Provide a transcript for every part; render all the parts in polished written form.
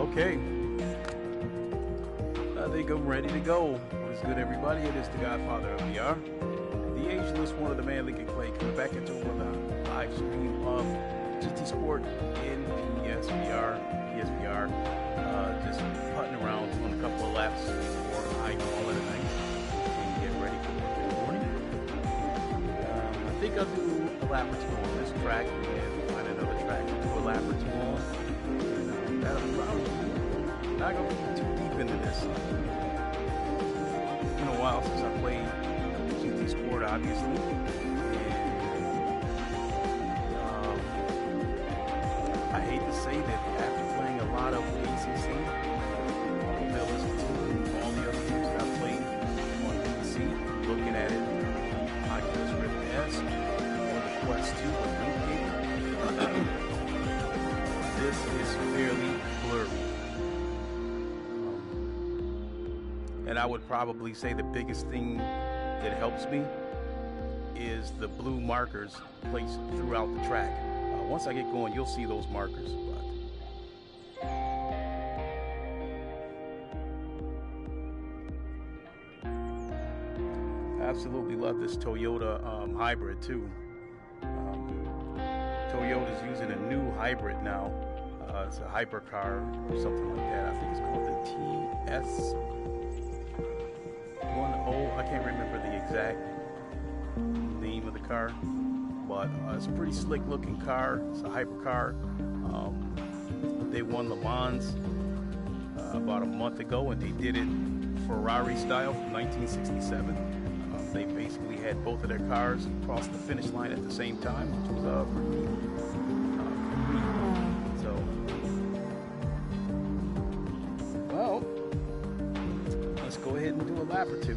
Okay. I think I'm ready to go. What is good, everybody? It is the Godfather of VR, the ageless one of the man Lincoln Clay, coming back into another live stream of GT Sport in PSVR. Just putting around, doing a couple of laps before I call it a night and get ready for the morning. I think I'll do a lap or two on this track and find another track to do a lap or two on. That'll probably not going to be too deep into this. It's been a while since I played GT Sport, obviously. And I hate to say that after playing a lot of ACC, listen to all the other games that I played on PC, looking at it, Oculus Rift S, or the Quest 2 or the this is fairly blurry. And I would probably say the biggest thing that helps me is the blue markers placed throughout the track. Once I get going, you'll see those markers. Absolutely love this Toyota hybrid too. Toyota's using a new hybrid now. It's a hypercar or something like that. I think it's called the TS10. I can't remember the exact name of the car, but it's a pretty slick looking car. It's a hypercar. They won Le Mans about a month ago, and they did it Ferrari style from 1967. They basically had both of their cars cross the finish line at the same time, which was pretty neat. So, well, let's go ahead and do a lap or two.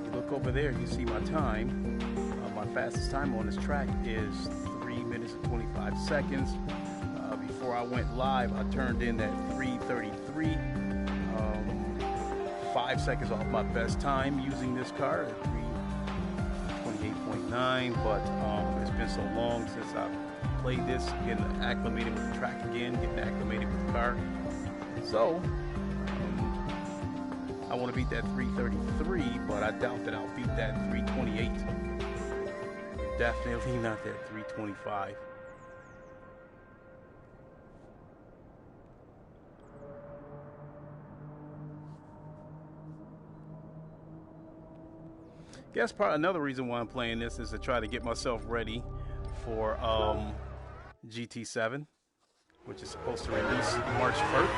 You look over there, you see my time. My fastest time on this track is 3 minutes and 25 seconds. Before I went live, I turned in at 3:33. 5 seconds off my best time using this car at 3:28.9, but it's been so long since I've played this, getting acclimated with the track again, getting acclimated with the car. So I want to beat that 3:33, but I doubt that I'll beat that 3:28. Definitely not that 3:25. Guess probably another reason why I'm playing this is to try to get myself ready for GT7, which is supposed to release March 4th.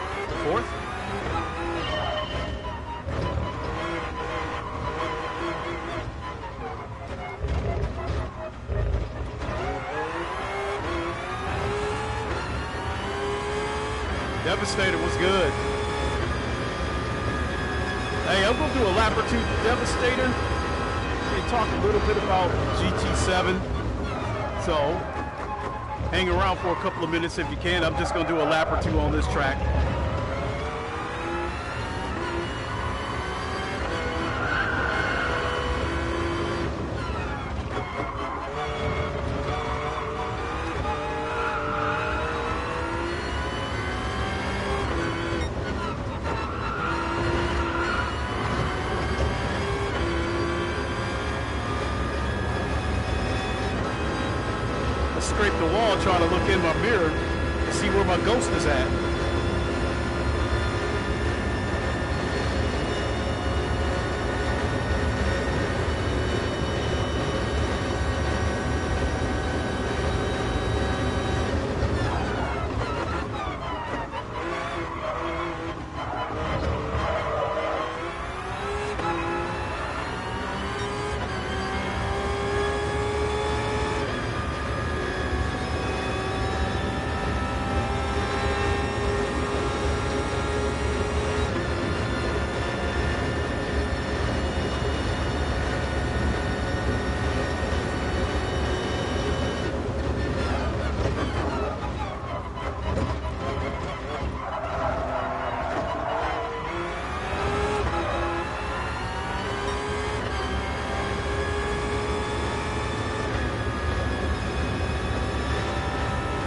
Devastator was good. Hey, I'm going to do a lap or two Devastator. Talk a little bit about GT7, so hang around for a couple of minutes if you can. I'm just going to do a lap or two on this track. Scrape the wall trying to look in my mirror to see where my ghost is at.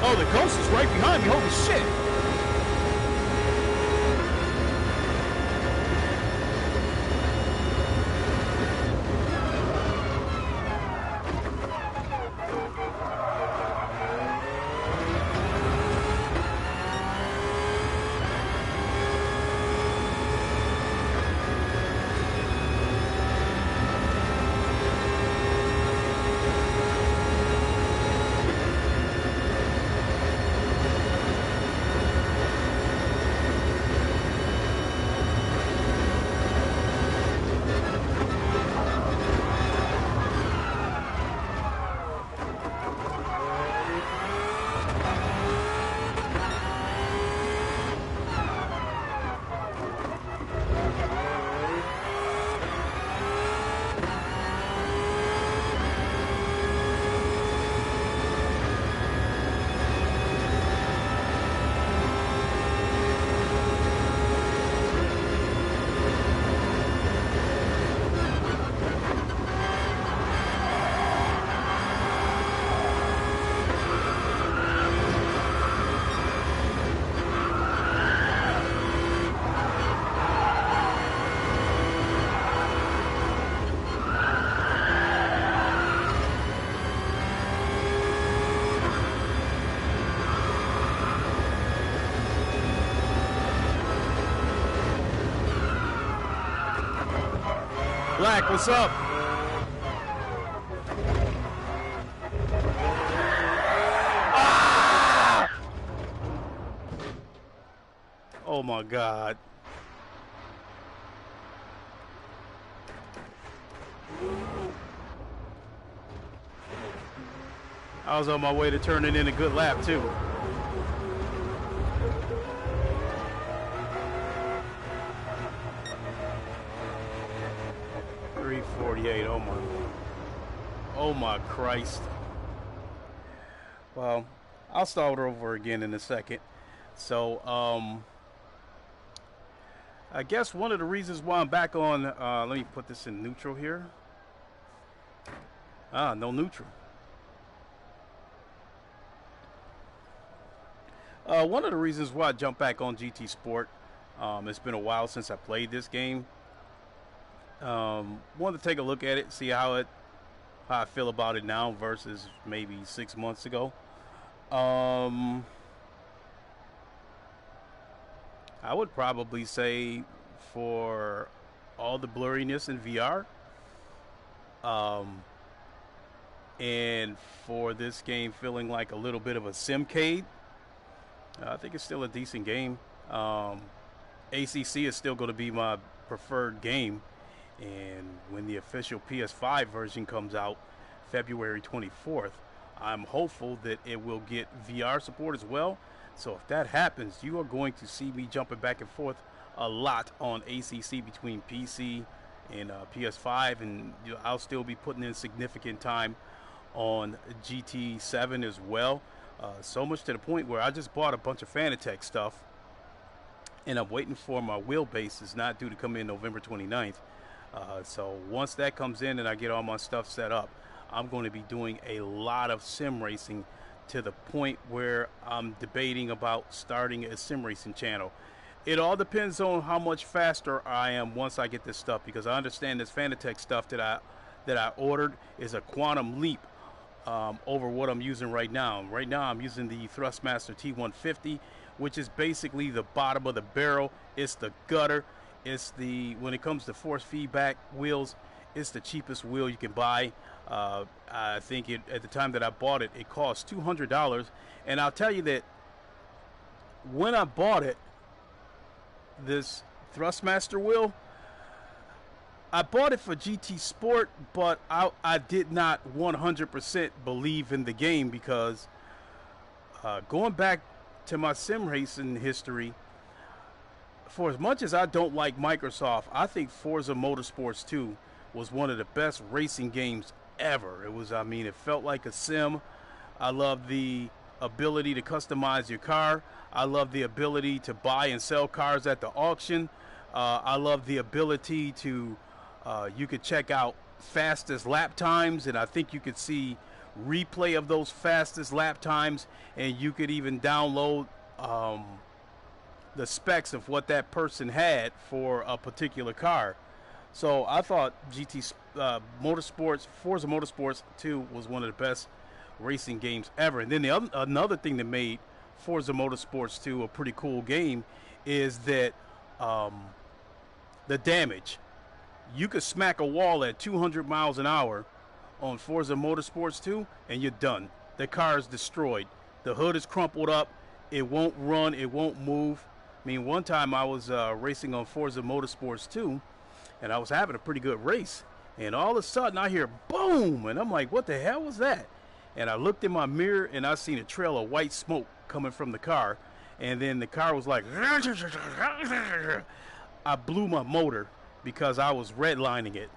Oh, the ghost is right behind me. Holy shit. Black, what's up? Ah! Oh my God. I was on my way to turning in a good lap too. .348. Oh my Christ. Well, I'll start over again in a second. So I guess one of the reasons why I'm back on, let me put this in neutral here. No neutral. One of the reasons why I jumped back on GT Sport, it's been a while since I played this game. Wanted to take a look at it, see how I feel about it now versus maybe 6 months ago. I would probably say for all the blurriness in VR, and for this game feeling like a little bit of a simcade, I think it's still a decent game. ACC is still going to be my preferred game, and when the official PS5 version comes out February 24th, I'm hopeful that it will get VR support as well. So if that happens, you are going to see me jumping back and forth a lot on ACC between PC and PS5, and I'll still be putting in significant time on GT7 as well. So much to the point where I just bought a bunch of Fanatec stuff, and I'm waiting for my wheelbase. Is not due to come in November 29th. So once that comes in and I get all my stuff set up, I'm going to be doing a lot of sim racing, to the point where I'm debating about starting a sim racing channel. It all depends on how much faster I am once I get this stuff, because I understand this Fanatec stuff that I ordered is a quantum leap over what I'm using right now. Right now I'm using the Thrustmaster T150, which is basically the bottom of the barrel. It's the gutter. It's the, when it comes to force feedback wheels, it's the cheapest wheel you can buy. I think at the time that I bought it, it cost $200, and I'll tell you that when I bought it, this Thrustmaster wheel, I bought it for GT Sport, but I did not 100% believe in the game, because going back to my sim racing history, for as much as I don't like Microsoft, I think Forza Motorsports 2 was one of the best racing games ever. It was, I mean, it felt like a sim. I love the ability to customize your car. I love the ability to buy and sell cars at the auction. I love the ability to, you could check out fastest lap times, and I think you could see replay of those fastest lap times, and you could even download the specs of what that person had for a particular car. So I thought Forza Motorsports 2 was one of the best racing games ever. And then another thing that made Forza Motorsports 2 a pretty cool game is that the damage. You could smack a wall at 200 miles an hour on Forza Motorsports 2 and you're done. The car is destroyed. The hood is crumpled up. It won't run. It won't move. I mean, one time I was racing on Forza Motorsports 2, and I was having a pretty good race, and all of a sudden I hear boom, and I'm like, what the hell was that? And I looked in my mirror, and I seen a trail of white smoke coming from the car, and then the car was like, I blew my motor because I was redlining it.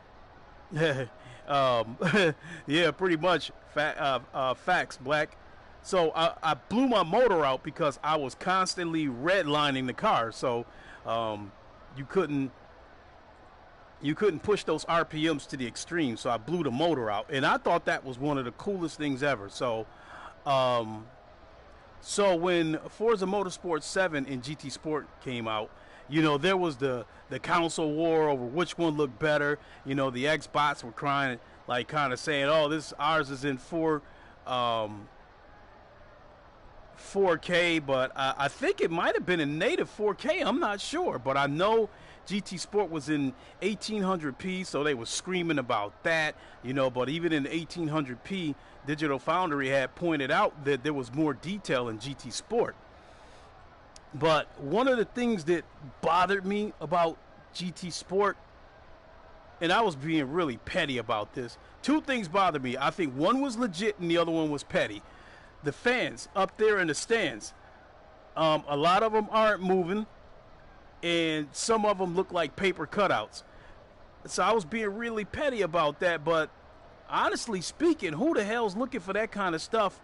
Yeah, pretty much facts, Black. So I blew my motor out because I was constantly redlining the car. So you couldn't push those RPMs to the extreme. So I blew the motor out, and I thought that was one of the coolest things ever. So so when Forza Motorsport 7 and GT Sport came out, you know, there was the console war over which one looked better. You know, the Xbox were crying, like, kind of saying, oh, ours is in 4K, but I think it might have been in native 4K. I'm not sure, but I know GT Sport was in 1800p, so they were screaming about that, but even in 1800p, Digital Foundry had pointed out that there was more detail in GT Sport. But one of the things that bothered me about GT Sport, and I was being really petty about this, two things bothered me. I think one was legit and the other one was petty. The fans up there in the stands, a lot of them aren't moving, and some of them look like paper cutouts. So I was being really petty about that, but honestly speaking, who the hell's looking for that kind of stuff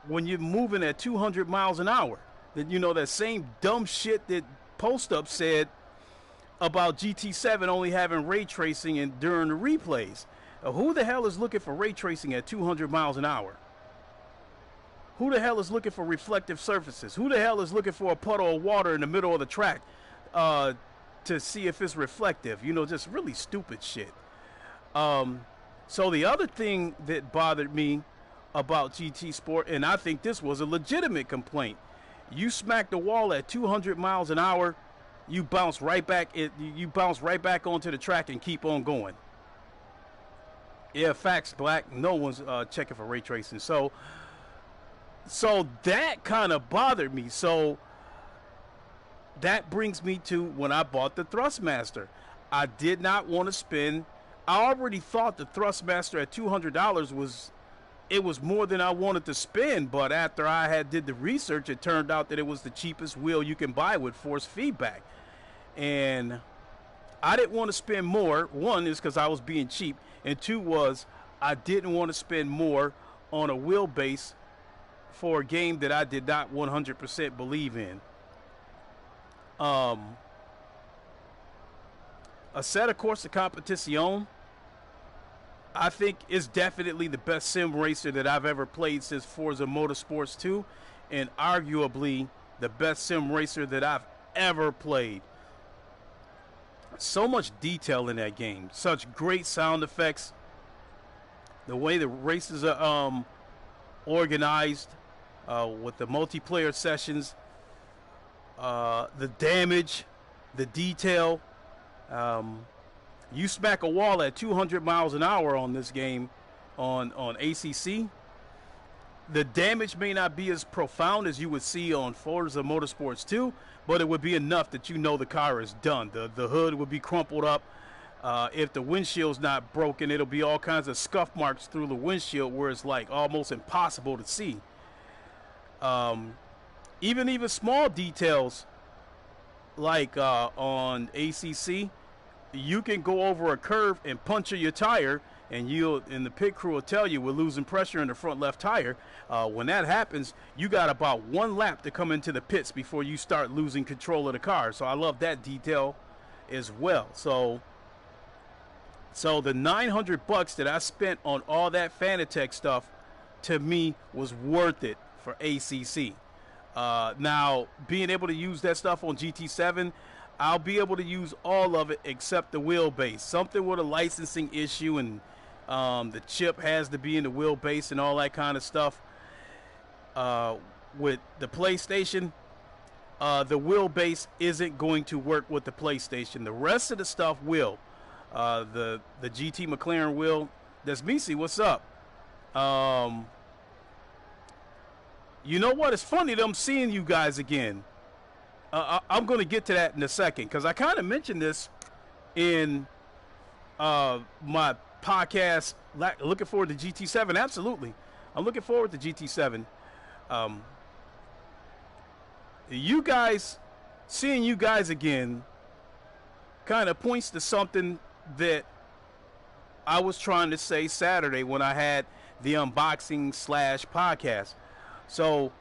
when you're moving at 200 miles an hour? That same dumb shit that Post Up said about GT7 only having ray tracing and during the replays. Who the hell is looking for ray tracing at 200 miles an hour? Who the hell is looking for reflective surfaces? Who the hell is looking for a puddle of water in the middle of the track to see if it's reflective? Just really stupid shit. So the other thing that bothered me about GT Sport, and I think this was a legitimate complaint, you smack the wall at 200 miles an hour, you bounce right back. You bounce right back onto the track and keep on going. Yeah, facts, Black. No one's checking for ray tracing. So that kind of bothered me. So that brings me to when I bought the Thrustmaster. I did not want to spend. I already thought the Thrustmaster at $200 was more than I wanted to spend. But after I did the research, it turned out that it was the cheapest wheel you can buy with force feedback. And I didn't want to spend more. One is because I was being cheap, and two was I didn't want to spend more on a wheelbase for a game that I did not 100% believe in. A Assetto Corsa Competizione, I think, is definitely the best sim racer that I've ever played since Forza Motorsports 2, and arguably the best sim racer that I've ever played. So much detail in that game, such great sound effects, the way the races are organized with the multiplayer sessions, the damage, the detail. You smack a wall at 200 miles an hour on this game on ACC. The damage may not be as profound as you would see on Forza Motorsports 2, but it would be enough that the car is done. The hood would be crumpled up. If the windshield's not broken, it'll be all kinds of scuff marks through the windshield where it's like almost impossible to see. Even small details like on ACC, you can go over a curve and puncture your tire, and the pit crew will tell you we're losing pressure in the front left tire. When that happens, you got about one lap to come into the pits before you start losing control of the car. So I love that detail as well. So the $900 that I spent on all that Fanatec stuff, to me, was worth it for ACC. Now, being able to use that stuff on GT7, I'll be able to use all of it except the wheelbase. Something with a licensing issue, and the chip has to be in the wheelbase and all that kind of stuff. With the PlayStation, the wheelbase isn't going to work with the PlayStation. The rest of the stuff will. The GT McLaren wheel. That's Misi. What's up? You know what? It's funny that I'm seeing you guys again. I'm going to get to that in a second, because I kind of mentioned this in my podcast. Looking forward to GT7. Absolutely. I'm looking forward to GT7. You guys, seeing you guys again kind of points to something that I was trying to say Saturday when I had the unboxing / podcast. So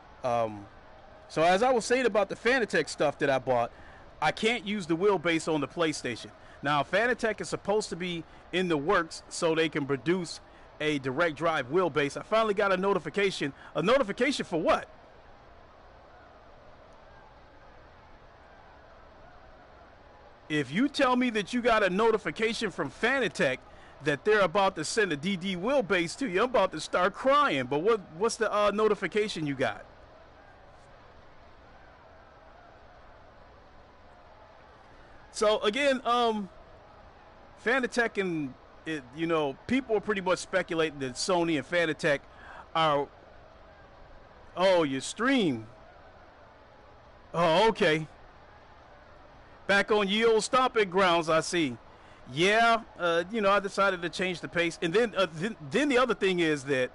as I was saying about the Fanatec stuff that I bought, I can't use the wheelbase on the PlayStation. Now, Fanatec is supposed to be in the works so they can produce a direct drive wheelbase. I finally got a notification. A notification for what? If you tell me that you got a notification from Fanatec that they're about to send a DD wheelbase to you, I'm about to start crying. But what's the notification you got? So again, Fanatec and people are pretty much speculating that Sony and Fanatec are. Oh, your stream. Oh, okay. Back on ye old stomping grounds, I see. Yeah, I decided to change the pace, and then the other thing is that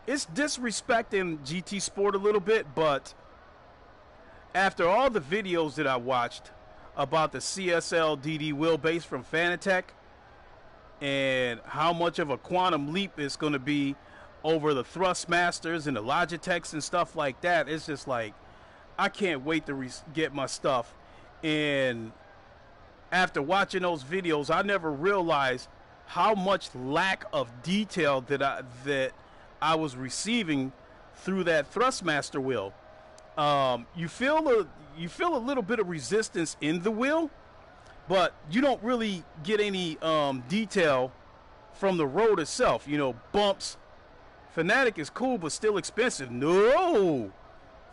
it's disrespecting GT Sport a little bit, but after all the videos that I watched about the CSL DD wheelbase from Fanatec and how much of a quantum leap it's going to be over the Thrustmasters and the Logitechs and stuff like that, it's just like, I can't wait to get my stuff. And after watching those videos, I never realized how much lack of detail that I was receiving through that Thrustmaster wheel. You feel a little bit of resistance in the wheel, but you don't really get any detail from the road itself. Bumps. Fanatic is cool, but still expensive. No,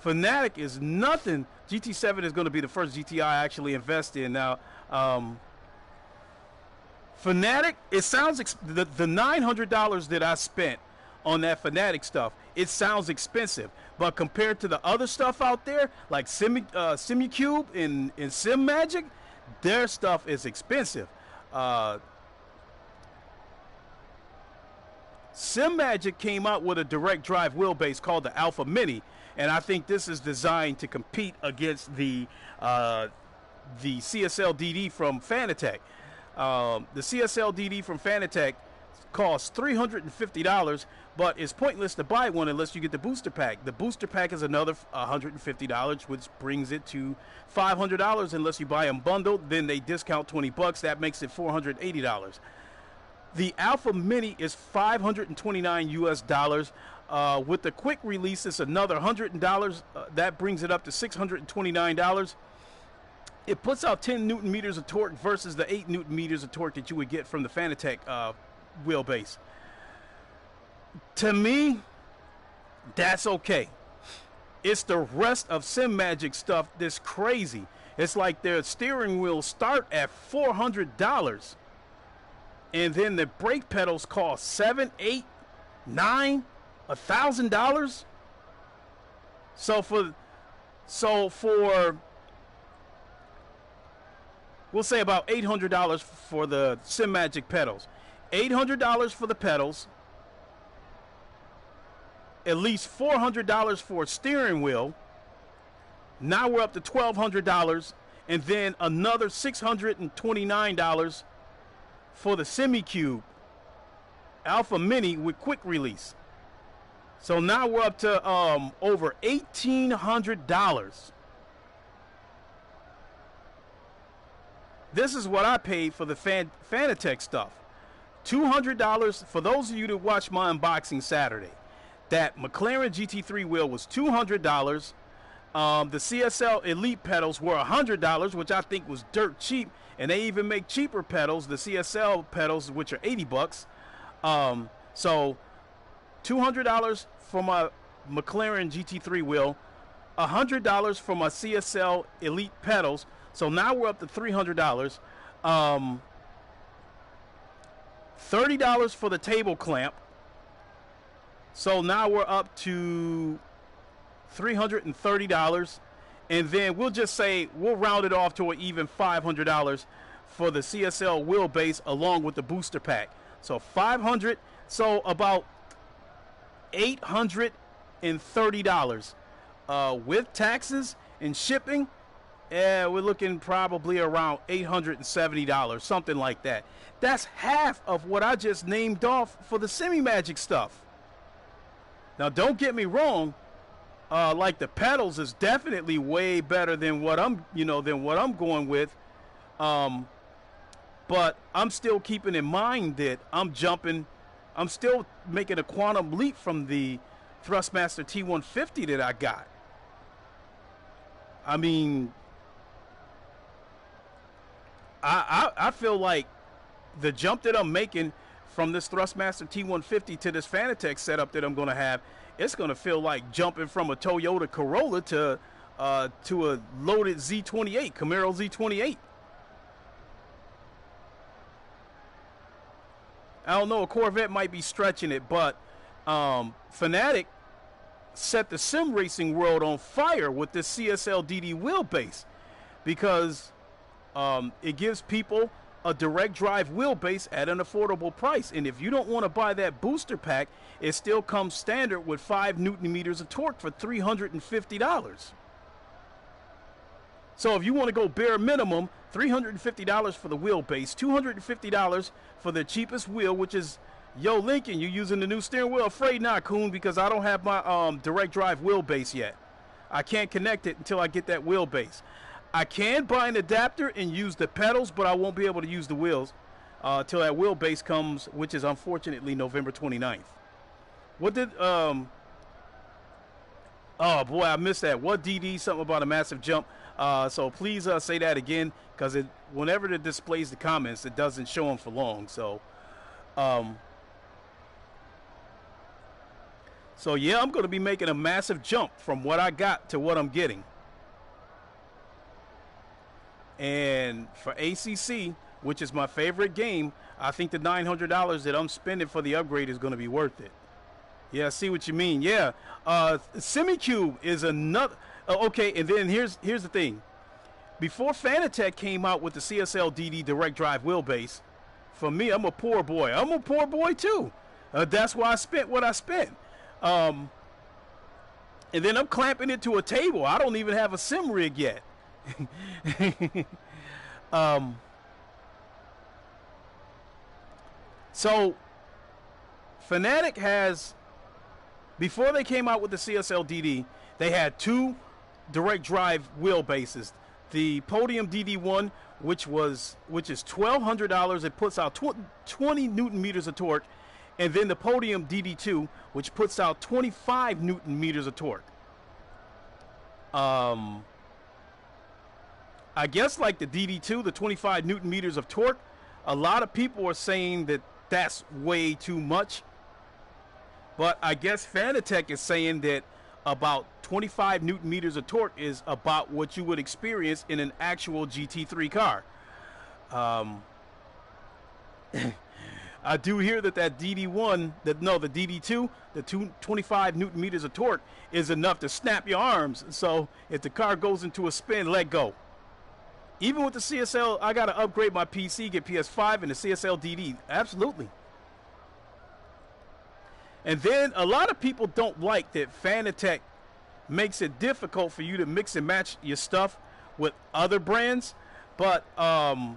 Fanatic is nothing. GT7 is going to be the first GTI I actually invest in. Now, Fanatic, it sounds the $900 that I spent on that Fanatic stuff, it sounds expensive, but compared to the other stuff out there, like Simicube and SimMagic, their stuff is expensive. SimMagic came out with a direct drive wheelbase called the Alpha Mini, and I think this is designed to compete against the CSL DD from Fanatec. The CSL DD from Fanatec costs $350, but it's pointless to buy one unless you get the booster pack. The booster pack is another $150, which brings it to $500 unless you buy them bundled. Then they discount $20. That makes it $480. The Alpha Mini is $529 US. With the quick release, it's another $100. That brings it up to $629. It puts out 10 Newton meters of torque versus the 8 Newton meters of torque that you would get from the Fanatec wheelbase. To me, that's okay. It's the rest of SimMagic stuff that's crazy. It's like their steering wheels start at $400. And then the brake pedals cost $700, $800, $900, $1,000. So for we'll say about $800 for the SimMagic pedals, $800 for the pedals, at least $400 for a steering wheel. Now we're up to $1,200, and then another $629 for the Simicube Alpha Mini with quick release. So now we're up to over $1,800. This is what I paid for the Fanatec stuff. $200 for those of you that watched my unboxing Saturday. That McLaren GT3 wheel was $200. The CSL Elite pedals were $100, which I think was dirt cheap. And they even make cheaper pedals, the CSL pedals, which are $80. So $200 for my McLaren GT3 wheel, $100 for my CSL Elite pedals. So now we're up to $300. $30 for the table clamp. So now we're up to $330. And then we'll just say we'll round it off to an even $500 for the CSL wheelbase along with the booster pack. So $500, so about $830 with taxes and shipping. We're looking probably around $870, something like that. That's half of what I just named off for the SimMagic stuff. Now, don't get me wrong. Like the pedals is definitely way better than what I'm going with. But I'm still keeping in mind that I'm still making a quantum leap from the Thrustmaster T150 that I got. I mean, I feel like the jump that I'm making from this Thrustmaster T150 to this Fanatec setup that I'm going to have, it's going to feel like jumping from a Toyota Corolla to to a loaded Z28, Camaro Z28. I don't know, a Corvette might be stretching it, but Fanatec set the sim racing world on fire with this CSL DD wheelbase, because it gives people a direct drive wheelbase at an affordable price. And if you don't want to buy that booster pack, it still comes standard with 5 Newton meters of torque for $350. So if you want to go bare minimum, $350 for the wheelbase, $250 for the cheapest wheel, which is, yo, Lincoln, you using the new steering wheel? Afraid not, Coon, because I don't have my direct drive wheelbase yet. I can't connect it until I get that wheelbase. I can buy an adapter and use the pedals, but I won't be able to use the wheels till that wheelbase comes, which is unfortunately November 29th. What did, oh boy, I missed that. What DD? Something about a massive jump. So please say that again, because whenever it displays the comments, it doesn't show them for long. So yeah, I'm going to be making a massive jump from what I got to what I'm getting. And for ACC, which is my favorite game, I think the $900 that I'm spending for the upgrade is going to be worth it. Yeah, I see what you mean. Yeah, SemiCube is another. Okay, and then here's the thing. Before Fanatec came out with the CSL DD direct drive wheelbase, for me, I'm a poor boy. I'm a poor boy too. That's why I spent what I spent. And then I'm clamping it to a table. I don't even have a sim rig yet. So Fanatec has, before they came out with the CSL DD, they had 2 direct drive wheelbases. The Podium DD1, which is $1,200. It puts out 20 Newton meters of torque. And then the Podium DD2, which puts out 25 Newton meters of torque. I guess like the DD2, the 25 Newton meters of torque, a lot of people are saying that that's way too much. But I guess Fanatec is saying that about 25 Newton meters of torque is about what you would experience in an actual GT3 car. I do hear that DD1, the DD2, the 25 Newton meters of torque is enough to snap your arms. So if the car goes into a spin, let go. Even with the CSL, I got to upgrade my PC, get PS5 and the CSL DD. Absolutely. And then a lot of people don't like that Fanatec makes it difficult for you to mix and match your stuff with other brands. But I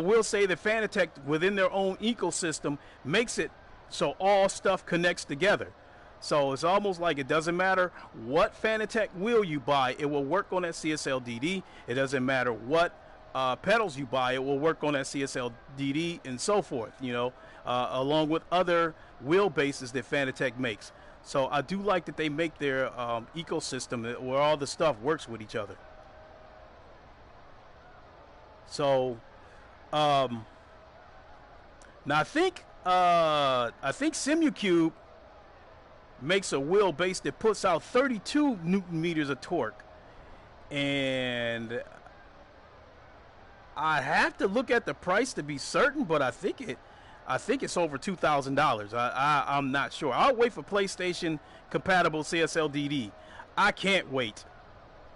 will say that Fanatec, within their own ecosystem, makes it so all stuff connects together. So it's almost like it doesn't matter what Fanatec wheel you buy, it will work on that CSL DD. It doesn't matter what pedals you buy, it will work on that CSL DD and so forth, you know, along with other wheelbases that Fanatec makes. So I do like that they make their ecosystem where all the stuff works with each other. So now I think SemiCube makes a wheelbase that puts out 32 Newton meters of torque, and I have to look at the price to be certain, but I think it's over $2,000. I'm not sure. I'll wait for PlayStation compatible CSL DD. I can't wait.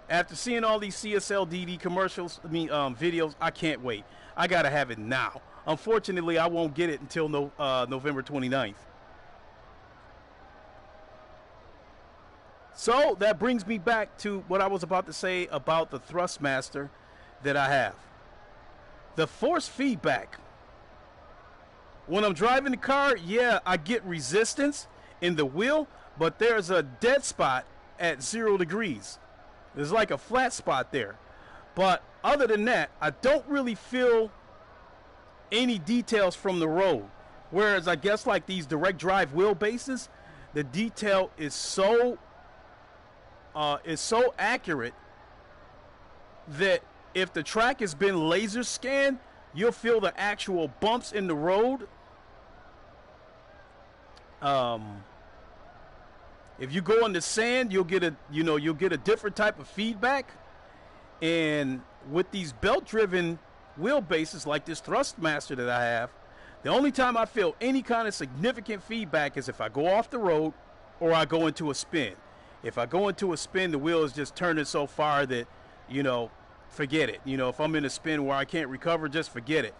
After seeing all these CSL DD commercials, videos, I can't wait. I gotta have it now. Unfortunately, I won't get it until November 29th. So that brings me back to what I was about to say about the Thrustmaster that I have. The force feedback. When I'm driving the car, yeah, I get resistance in the wheel, but there's a dead spot at 0 degrees. There's like a flat spot there. But other than that, I don't really feel any details from the road. Whereas I guess like these direct drive wheelbases, the detail is so accurate that if the track has been laser scanned, you'll feel the actual bumps in the road. If you go in the sand, you'll get a different type of feedback. And with these belt-driven wheelbases like this Thrustmaster that I have, the only time I feel any kind of significant feedback is if I go off the road or I go into a spin. If I go into a spin, the wheel is just turning so far that, forget it. If I'm in a spin where I can't recover, just forget it.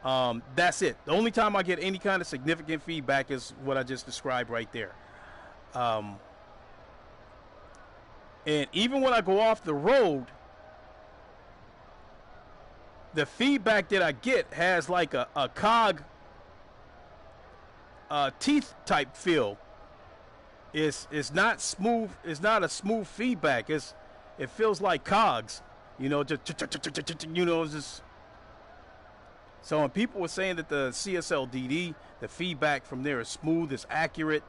That's it. The only time I get any kind of significant feedback is what I just described right there. And even when I go off the road, the feedback that I get has like a cog teeth type feel. It's not smooth. It's not a smooth feedback. It feels like cogs. Just. So when people were saying that the CSL DD, the feedback from there is smooth, is accurate,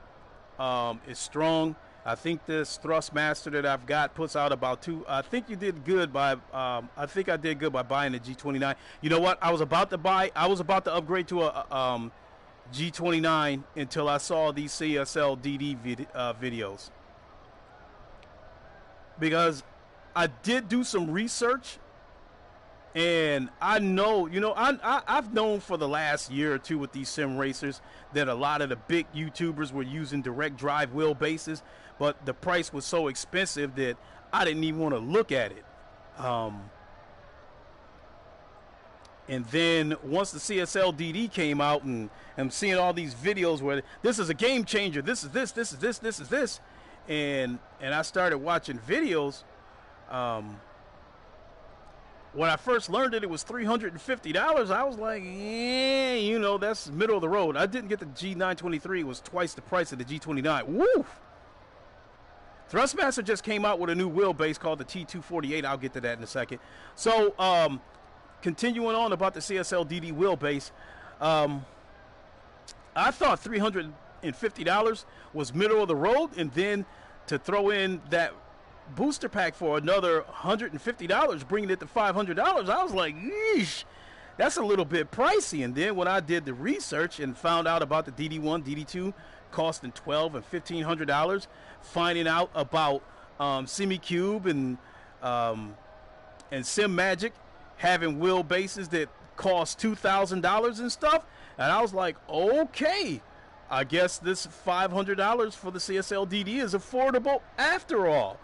is strong. I think this Thrustmaster that I've got puts out about two. I think you did good by. I think I did good by buying the G29. You know what? I was about to upgrade to a G29 until I saw these CSL DD videos, because I did do some research, and I know, I've known for the last year or two with these sim racers that a lot of the big YouTubers were using direct drive wheelbases, but the price was so expensive that I didn't even want to look at it. And then once the CSL DD came out, and I'm seeing all these videos where this is a game changer, this is this, and I started watching videos. When I first learned it was $350. I was like, that's middle of the road. I didn't get the G923. It was twice the price of the G29. Woo! Thrustmaster just came out with a new wheelbase called the T248. I'll get to that in a second. So, continuing on about the CSL DD wheelbase, I thought $350 was middle of the road, and then to throw in that booster pack for another $150, bringing it to $500, I was like, yeesh, that's a little bit pricey. And then when I did the research and found out about the DD1, DD2 costing $1,200 and $1,500, finding out about SemiCube and SimMagic having wheelbases that cost $2,000 and stuff, and I was like, okay, I guess this $500 for the CSL DD is affordable after all.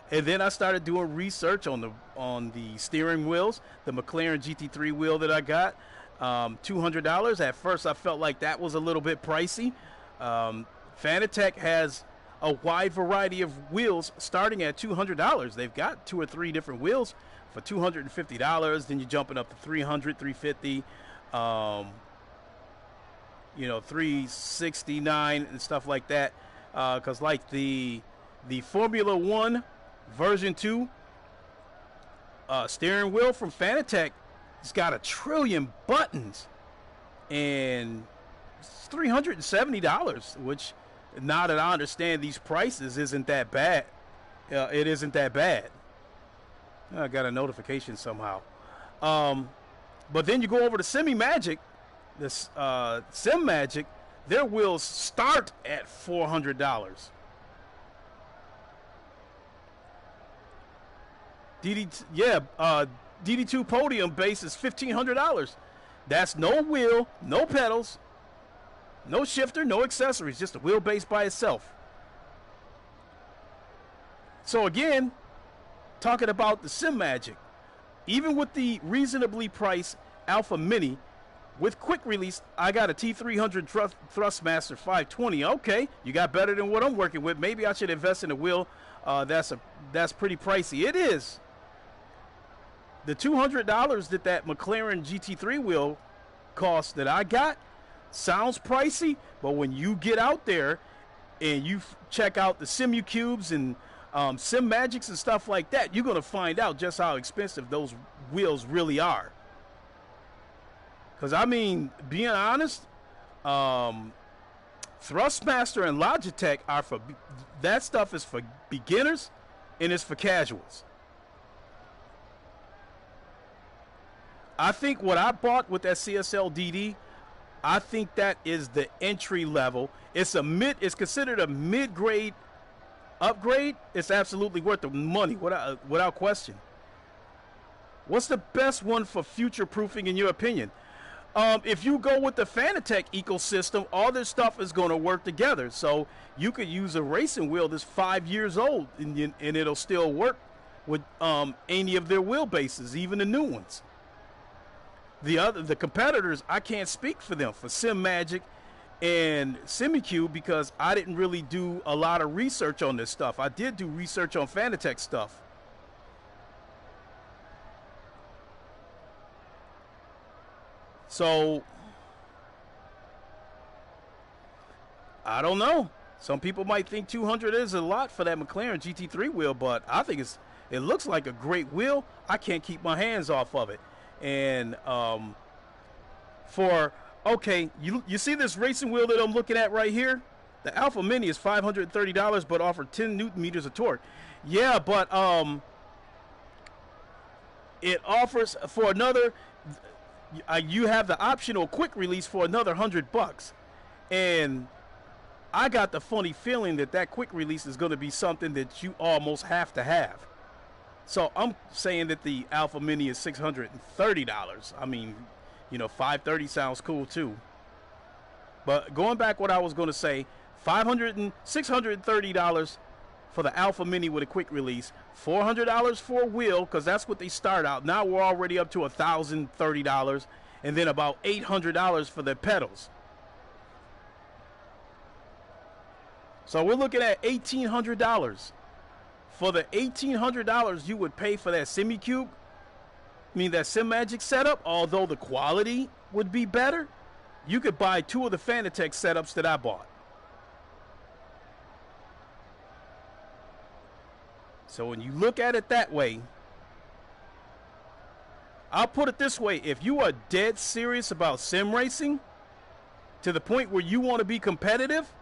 And then I started doing research on the steering wheels, the McLaren GT3 wheel that I got, $200. At first I felt like that was a little bit pricey. Fanatec has a wide variety of wheels starting at $200. They've got 2 or 3 different wheels for $250. Then you're jumping up to $300, $350, $369 and stuff like that. Because like the Formula One version 2 steering wheel from Fanatec, it's got 1 trillion buttons, and it's $370, which, now that I understand these prices, isn't that bad. It isn't that bad. I got a notification somehow. But then you go over to SemiMagic, this SimMagic, their wheels start at $400. DD2 Podium base is $1,500. That's no wheel, no pedals, no shifter, no accessories, just a wheelbase by itself. So again, talking about the SimMagic, even with the reasonably priced Alpha Mini, with quick release, I got a T300 Thrustmaster 520. Okay, you got better than what I'm working with. Maybe I should invest in a wheel that's pretty pricey. It is. The $200 that McLaren GT3 wheel cost that I got sounds pricey, but when you get out there and you check out the SimuCubes and SimMagics and stuff like that, you're going to find out just how expensive those wheels really are. Because, I mean, being honest, Thrustmaster and Logitech are for, that stuff is for beginners and it's for casuals. I think what I bought with that CSL DD, I think that is the entry level. It's considered a mid-grade upgrade, it's absolutely worth the money without question. What's the best one for future proofing in your opinion? If you go with the Fanatec ecosystem, all this stuff is going to work together. So you could use a racing wheel that's 5 years old, and it'll still work with any of their wheelbases, even the new ones. The competitors, I can't speak for them, for SimMagic and SimiCube, because I didn't really do a lot of research on this stuff. I did do research on Fanatec stuff. So I don't know. Some people might think 200 is a lot for that McLaren GT3 wheel, but I think it looks like a great wheel. I can't keep my hands off of it. And you see this racing wheel that I'm looking at right here? The Alpha Mini is $530, but offered 10 Newton meters of torque. Yeah, but it offers for another. You have the optional quick release for another $100, and I got the funny feeling that quick release is going to be something that you almost have to have. So I'm saying that the Alpha Mini is $630. I mean, $530 sounds cool too. But going back, what I was going to say, $630 for the Alpha Mini with a quick release, $400 for a wheel, because that's what they start out. Now we're already up to $1,030, and then about $800 for the pedals. So we're looking at $1,800. For the $1,800 you would pay for that SimiCube, that SimMagic setup, although the quality would be better, you could buy 2 of the Fanatec setups that I bought. So when you look at it that way, I'll put it this way. If you are dead serious about sim racing to the point where you want to be competitive,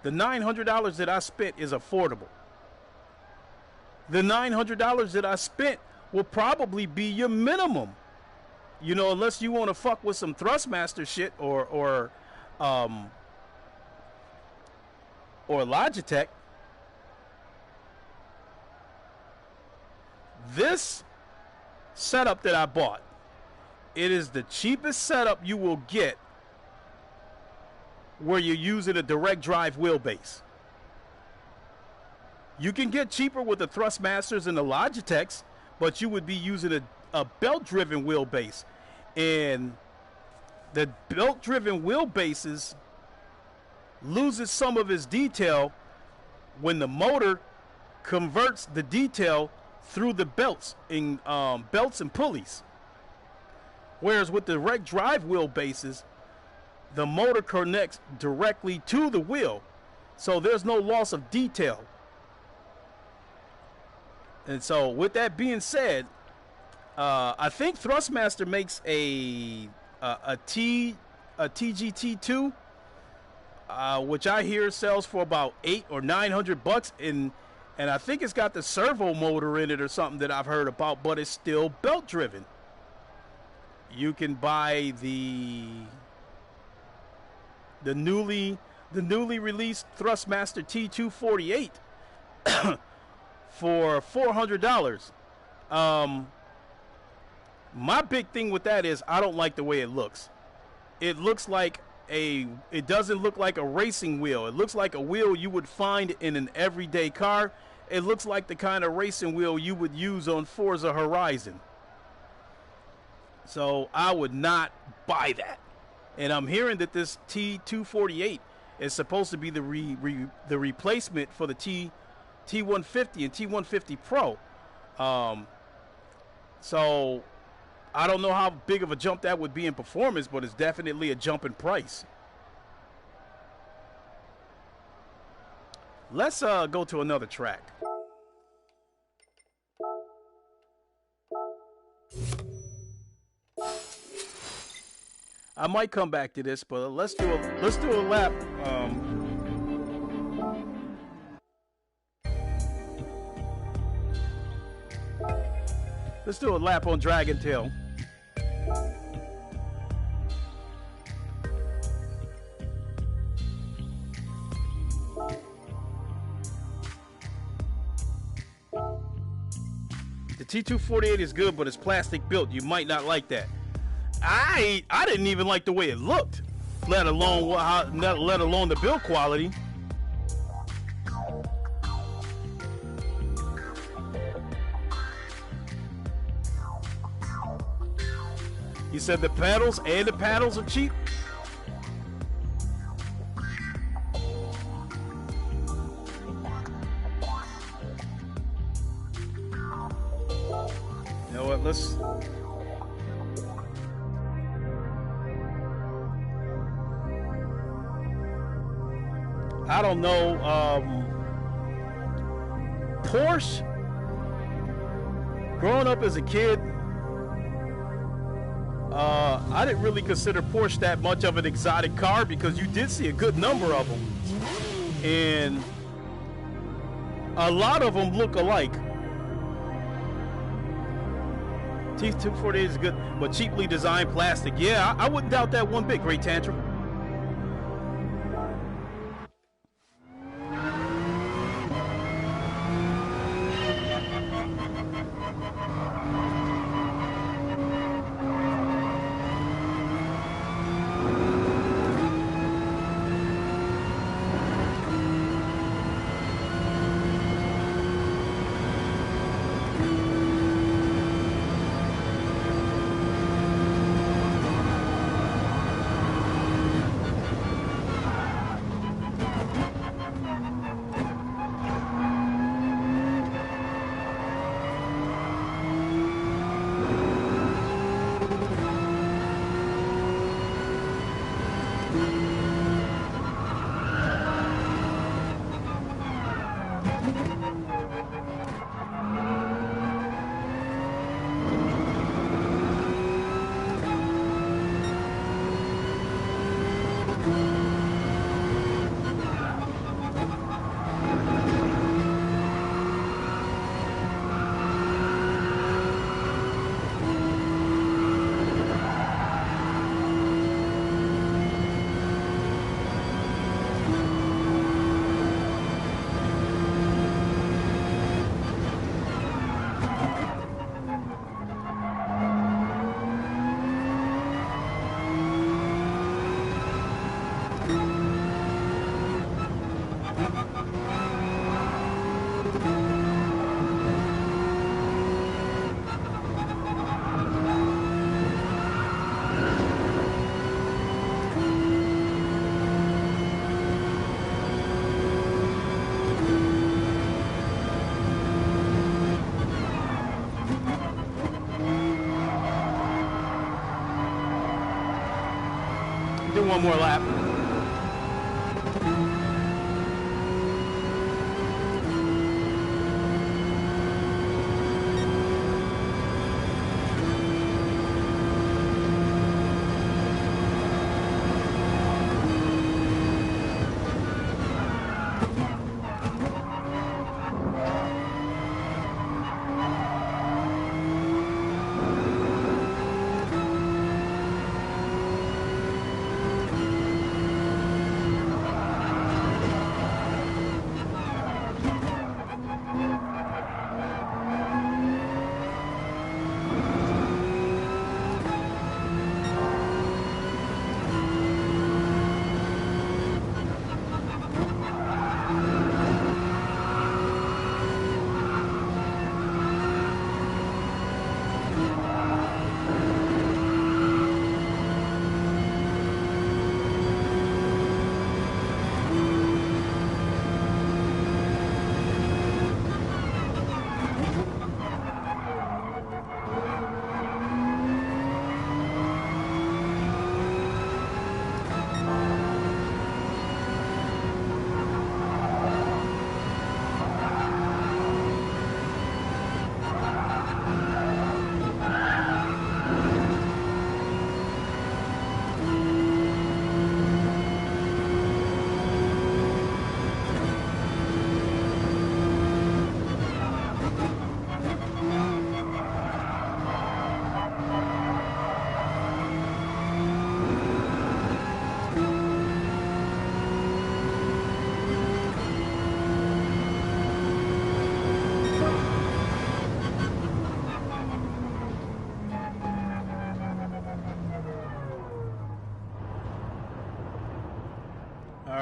the $900 that I spent is affordable. The $900 that I spent will probably be your minimum. Unless you want to fuck with some Thrustmaster shit or Logitech. This setup that I bought, it is the cheapest setup you will get where you're using a direct drive wheelbase. You can get cheaper with the Thrustmasters and the Logitechs, but you would be using a belt-driven wheelbase. And the belt-driven wheelbases loses some of its detail when the motor converts the detail through the belts and pulleys. Whereas with the direct drive wheelbases, the motor connects directly to the wheel, so there's no loss of detail. And so with that being said, I think Thrustmaster makes a TGT2, which I hear sells for about $800 or $900, and I think it's got the servo motor in it or something that I've heard about, but it's still belt driven. You can buy the newly released Thrustmaster T248 for $400. My big thing with that is I don't like the way it looks. It doesn't look like a racing wheel. It looks like a wheel you would find in an everyday car. It looks like the kind of racing wheel you would use on Forza Horizon. So I would not buy that. And I'm hearing that this T248 is supposed to be the replacement for the T150 and T150 Pro. So I don't know how big of a jump that would be in performance, but it's definitely a jump in price. Let's go to another track. I might come back to this, but let's do a lap. Let's do a lap on Dragon Tail. T248 is good, but it's plastic built. You might not like that. I didn't even like the way it looked, let alone the build quality. He said the pedals are cheap. You know what? I don't know. Porsche. Growing up as a kid, I didn't really consider Porsche that much of an exotic car because you did see a good number of them, and a lot of them look alike. T248 is good, but cheaply designed plastic. Yeah, I wouldn't doubt that one bit, Great Tantrum. Do one more lap.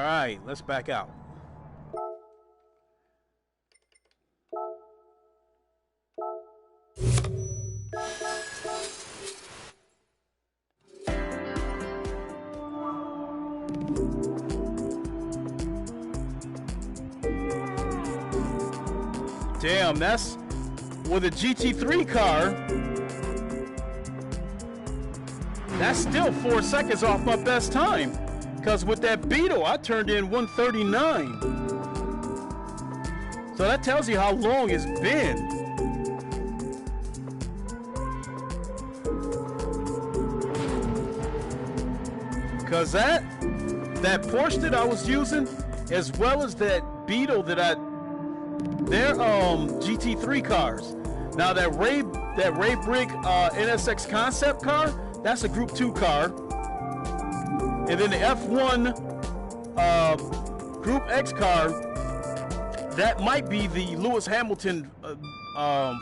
right, let's back out. Damn, that's with a GT3 car. That's still 4 seconds off my best time. Because with that Beetle, I turned in 139. So that tells you how long it's been. Because that Porsche that I was using, as well as that Beetle they're GT3 cars. Now that Ray Brig NSX concept car, that's a Group 2 car. And then the F1 Group X car, that might be the Lewis Hamilton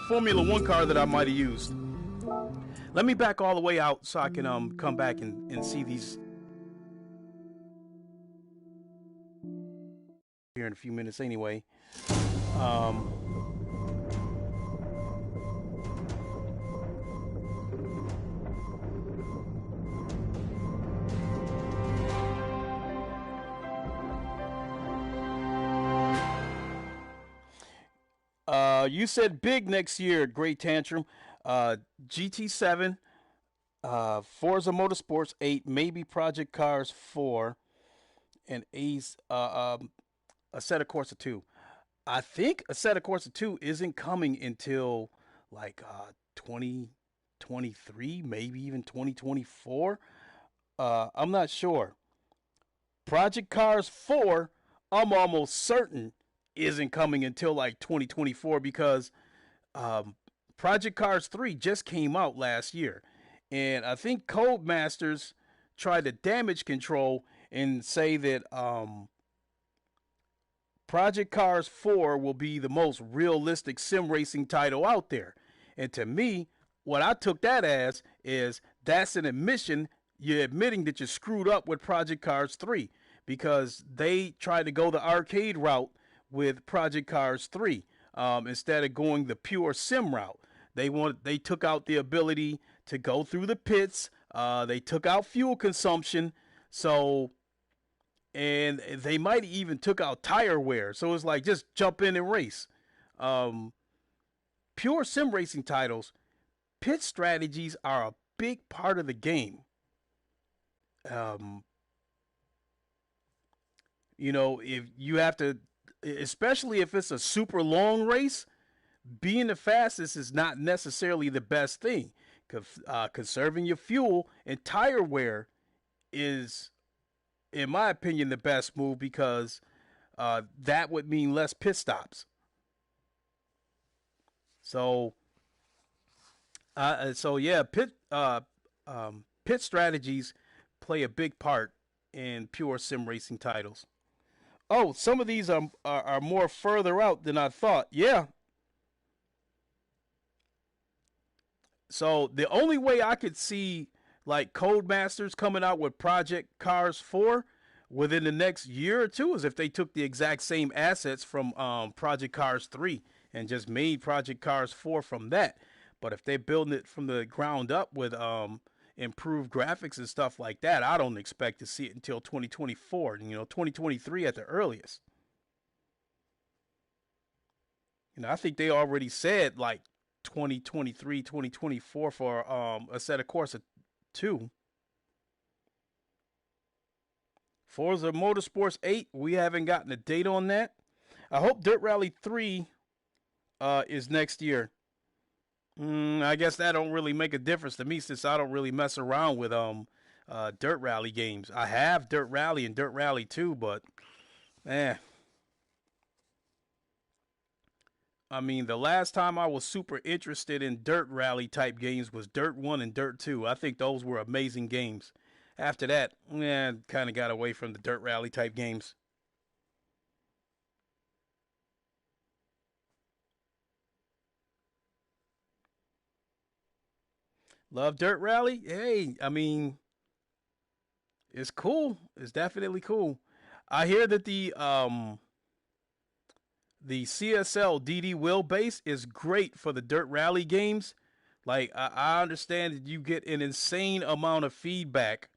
Formula 1 car that I might have used. Let me back all the way out so I can come back and see these here in a few minutes anyway. You said big next year, Great Tantrum. GT7, Forza Motorsports 8, maybe Project Cars 4, and Ace, Assetto Corsa 2. I think Assetto Corsa 2 isn't coming until like 2023, maybe even 2024. I'm not sure. Project Cars 4, I'm almost certain isn't coming until like 2024 because Project Cars 3 just came out last year. And I think Codemasters tried to damage control and say that Project Cars 4 will be the most realistic sim racing title out there. And to me, what I took that as is that's an admission. You're admitting that you screwed up with Project Cars 3 because they tried to go the arcade route with Project Cars 3 instead of going the pure sim route. They took out the ability to go through the pits. They took out fuel consumption. And they might even took out tire wear. So it's like just jump in and race. Pure sim racing titles, pit strategies are a big part of the game. If you have to, especially if it's a super long race, being the fastest is not necessarily the best thing. Conserving your fuel and tire wear is, in my opinion, the best move because that would mean less pit stops. So yeah, pit strategies play a big part in pure sim racing titles. Oh, some of these are more further out than I thought. Yeah. So the only way I could see like Codemasters coming out with Project Cars 4 within the next year or two is if they took the exact same assets from Project Cars 3 and just made Project Cars 4 from that. But if they're building it from the ground up with improved graphics and stuff like that, I don't expect to see it until 2024, 2023 at the earliest. I think they already said like 2023, 2024 for Assetto Corsa 2. Forza Motorsports 8, we haven't gotten a date on that. I hope Dirt Rally 3 is next year. I guess that don't really make a difference to me since I don't really mess around with Dirt Rally games. I have Dirt Rally and Dirt Rally 2, but I mean, the last time I was super interested in Dirt Rally type games was Dirt 1 and Dirt 2. I think those were amazing games. After that, kind of got away from the Dirt Rally type games. Love Dirt Rally? Hey, I mean, it's cool. It's definitely cool. I hear that the CSL DD wheelbase is great for the dirt rally games. Like I understand that you get an insane amount of feedback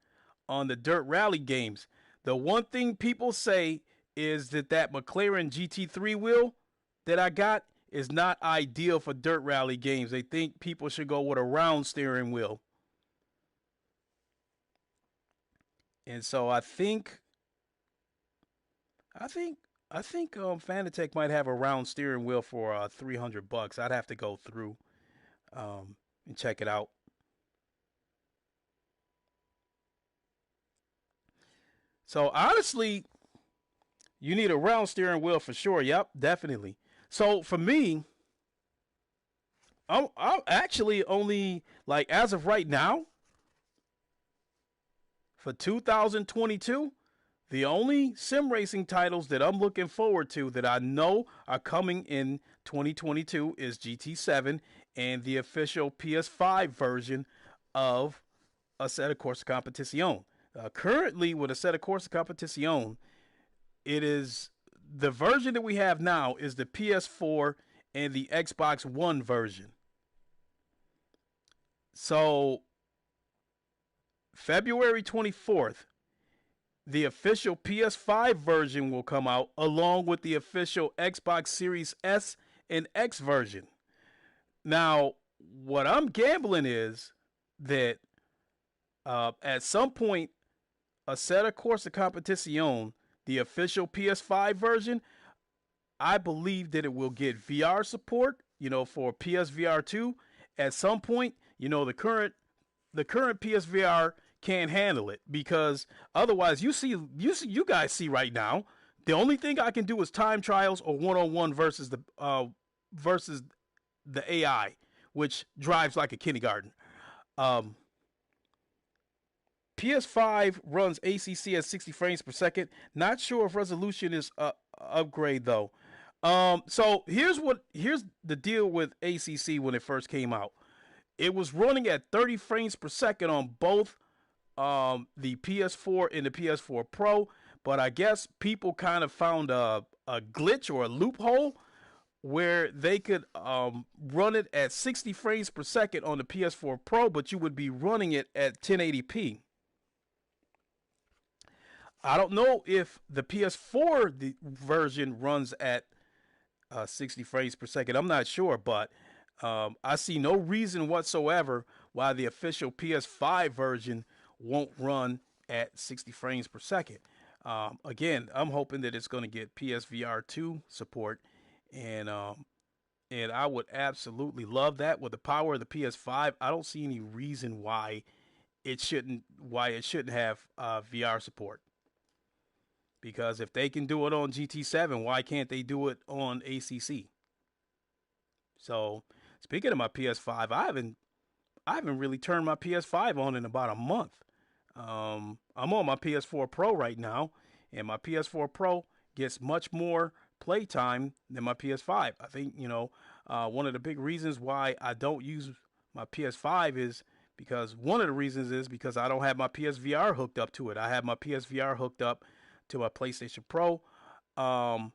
on the dirt rally games. The one thing people say is that McLaren GT3 wheel that I got is not ideal for dirt rally games. They think people should go with a round steering wheel. And so I think I think Fanatec might have a round steering wheel for $300. I'd have to go through and check it out. So honestly, you need a round steering wheel for sure. Yep, definitely. So for me, I'm actually only like as of right now for 2022. The only sim racing titles that I'm looking forward to that I know are coming in 2022 is GT7 and the official PS5 version of Assetto Corsa Competizione. Currently, with Assetto Corsa Competizione, it is the version that we have now is the PS4 and the Xbox One version. So February 24th, the official PS5 version will come out along with the official Xbox Series S and X version. Now, what I'm gambling is that at some point, Assetto Corsa Competizione, the official PS5 version, I believe that it will get VR support, for PSVR 2 at some point. The current PSVR can't handle it because otherwise you guys see right now the only thing I can do is time trials or one-on-one versus the AI, which drives like a kindergarten. Um, PS5 runs ACC at 60 frames per second. Not sure if resolution is upgrade though. So here's the deal with ACC when it first came out. It was running at 30 frames per second on both the PS4 and the PS4 Pro, but I guess people kind of found a glitch or a loophole where they could run it at 60 frames per second on the PS4 Pro, but you would be running it at 1080p. I don't know if the PS4 version runs at 60 frames per second. I'm not sure, but I see no reason whatsoever why the official PS5 version won't run at 60 frames per second. Again, I'm hoping that it's going to get PSVR 2 support, and and I would absolutely love that with the power of the PS5. I don't see any reason why it shouldn't have VR support. Because if they can do it on GT7, why can't they do it on ACC? So, speaking of my PS5, I haven't really turned my PS5 on in about a month. I'm on my PS4 Pro right now, and my PS4 Pro gets much more playtime than my PS5. I think one of the big reasons why I don't use my PS5 is because one of the reasons is because I don't have my PSVR hooked up to it. I have my PSVR hooked up to my PlayStation Pro. Um,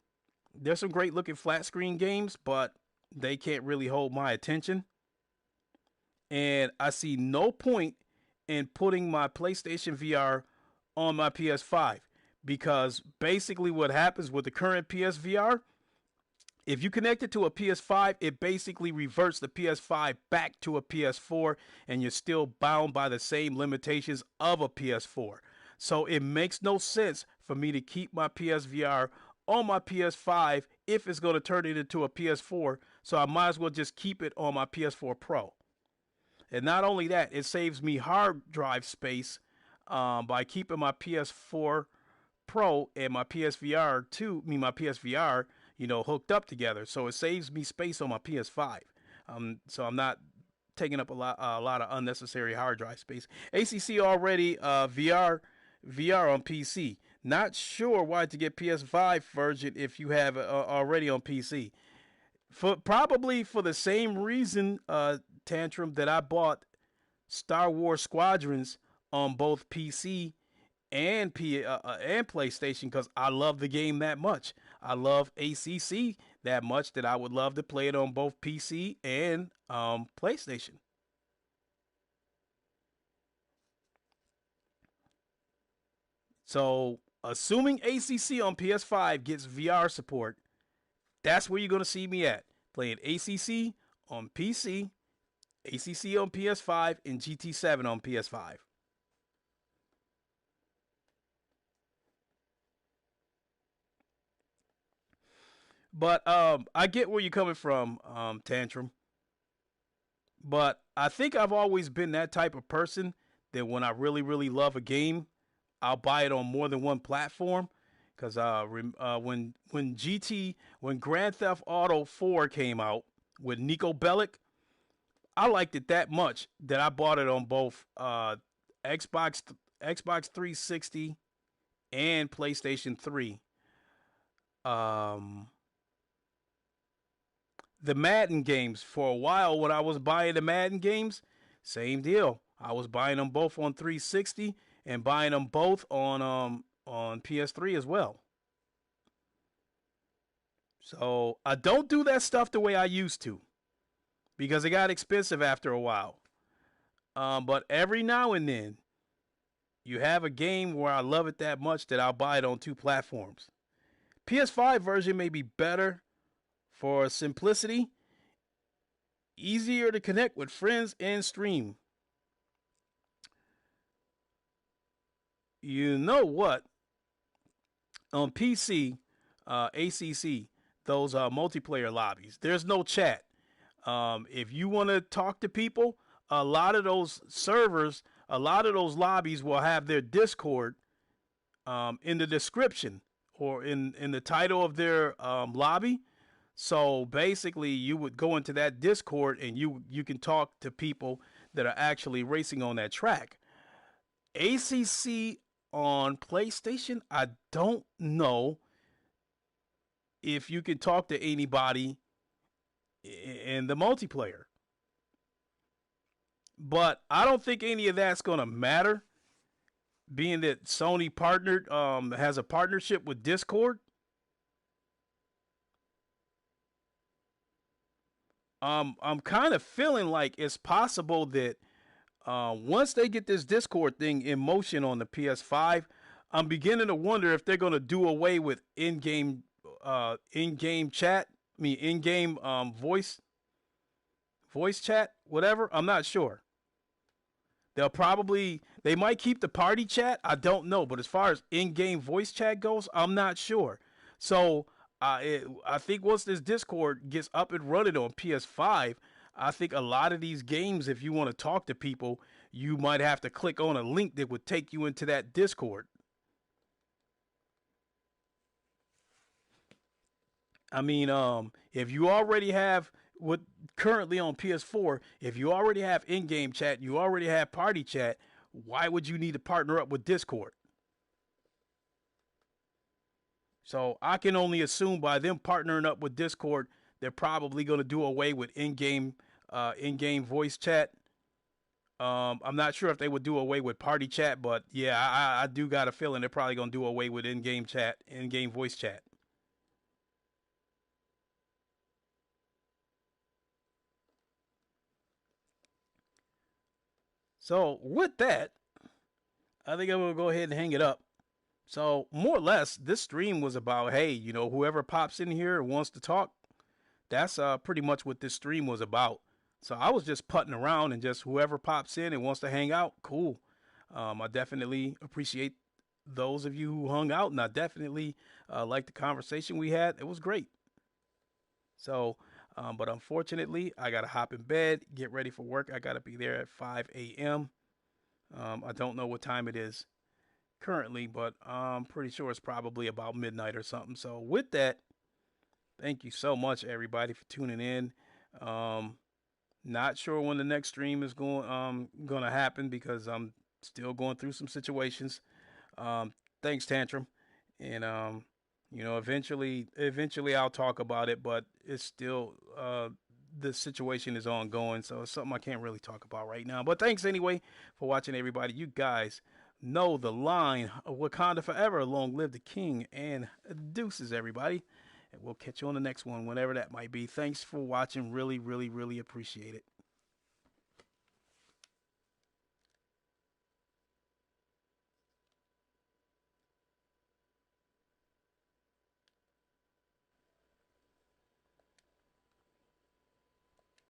there's some great looking flat screen games, but they can't really hold my attention. And I see no point in putting my PlayStation VR on my PS5 because basically what happens with the current PSVR, if you connect it to a PS5, it basically reverts the PS5 back to a PS4 and you're still bound by the same limitations of a PS4. So it makes no sense for me to keep my PSVR on my PS5 if it's going to turn it into a PS4. So I might as well just keep it on my PS4 Pro. And not only that, it saves me hard drive space by keeping my PS4 Pro and my PSVR 2, my PSVR, hooked up together. So it saves me space on my PS5. So I'm not taking up a lot of unnecessary hard drive space. ACC already VR on PC. Not sure why to get PS5 version if you have already on PC. Probably for the same reason, Tantrum, that I bought Star Wars Squadrons on both PC and PlayStation because I love the game that much. I love ACC that much that I would love to play it on both PC and PlayStation. So, assuming ACC on PS5 gets VR support, that's where you're going to see me at. Playing ACC on PC, ACC on PS5, and GT7 on PS5. But I get where you're coming from, Tantrum. But I think I've always been that type of person that when I really, really love a game, I'll buy it on more than one platform. Because when Grand Theft Auto 4 came out with Nico Bellic, I liked it that much that I bought it on both Xbox Xbox 360 and PlayStation 3. Um, the Madden games for a while when I was buying the Madden games, same deal. I was buying them both on 360 and buying them both on PS3 as well. So I don't do that stuff the way I used to because it got expensive after a while. But every now and then, you have a game where I love it that much that I'll buy it on two platforms. PS5 version may be better for simplicity, easier to connect with friends and stream. You know what? On PC, ACC, those multiplayer lobbies, there's no chat. If you want to talk to people, a lot of those servers, a lot of those lobbies will have their Discord in the description or in the title of their lobby. So basically, you would go into that Discord and you can talk to people that are actually racing on that track. ACC on PlayStation, I don't know if you can talk to anybody in the multiplayer. But I don't think any of that's going to matter, being that Sony partnered has a partnership with Discord. I'm kind of feeling like it's possible that once they get this Discord thing in motion on the PS5, I'm beginning to wonder if they're going to do away with in-game chat. I mean, in-game voice chat, whatever. I'm not sure. They might keep the party chat. I don't know, but as far as in-game voice chat goes, I'm not sure. So I think once this Discord gets up and running on PS5, I think a lot of these games, if you want to talk to people, you might have to click on a link that would take you into that Discord. I mean, if you already have what currently on PS4, if you already have in-game chat, you already have party chat, why would you need to partner up with Discord? So I can only assume by them partnering up with Discord, they're probably going to do away with in-game voice chat. I'm not sure if they would do away with party chat, but yeah, I do got a feeling they're probably going to do away with in-game chat, in-game voice chat. So with that, I think I'm gonna go ahead and hang it up. So more or less, this stream was about, hey, whoever pops in here and wants to talk, that's pretty much what this stream was about. So I was just putting around and just whoever pops in and wants to hang out, cool. I definitely appreciate those of you who hung out, and I definitely liked the conversation we had. It was great. So, but unfortunately, I gotta hop in bed, get ready for work. I gotta be there at 5 a.m. I don't know what time it is currently, but I'm pretty sure it's probably about midnight or something. So, with that, thank you so much, everybody, for tuning in. Um, Not sure when the next stream is going to happen because I'm still going through some situations. Thanks, Tantrum, and eventually I'll talk about it, but it's still the situation is ongoing, so it's something I can't really talk about right now. But thanks anyway for watching, everybody. You guys know the line. Wakanda forever. Long live the king. And deuces, everybody. And we'll catch you on the next one, whenever that might be. Thanks for watching. Really, really, really appreciate it.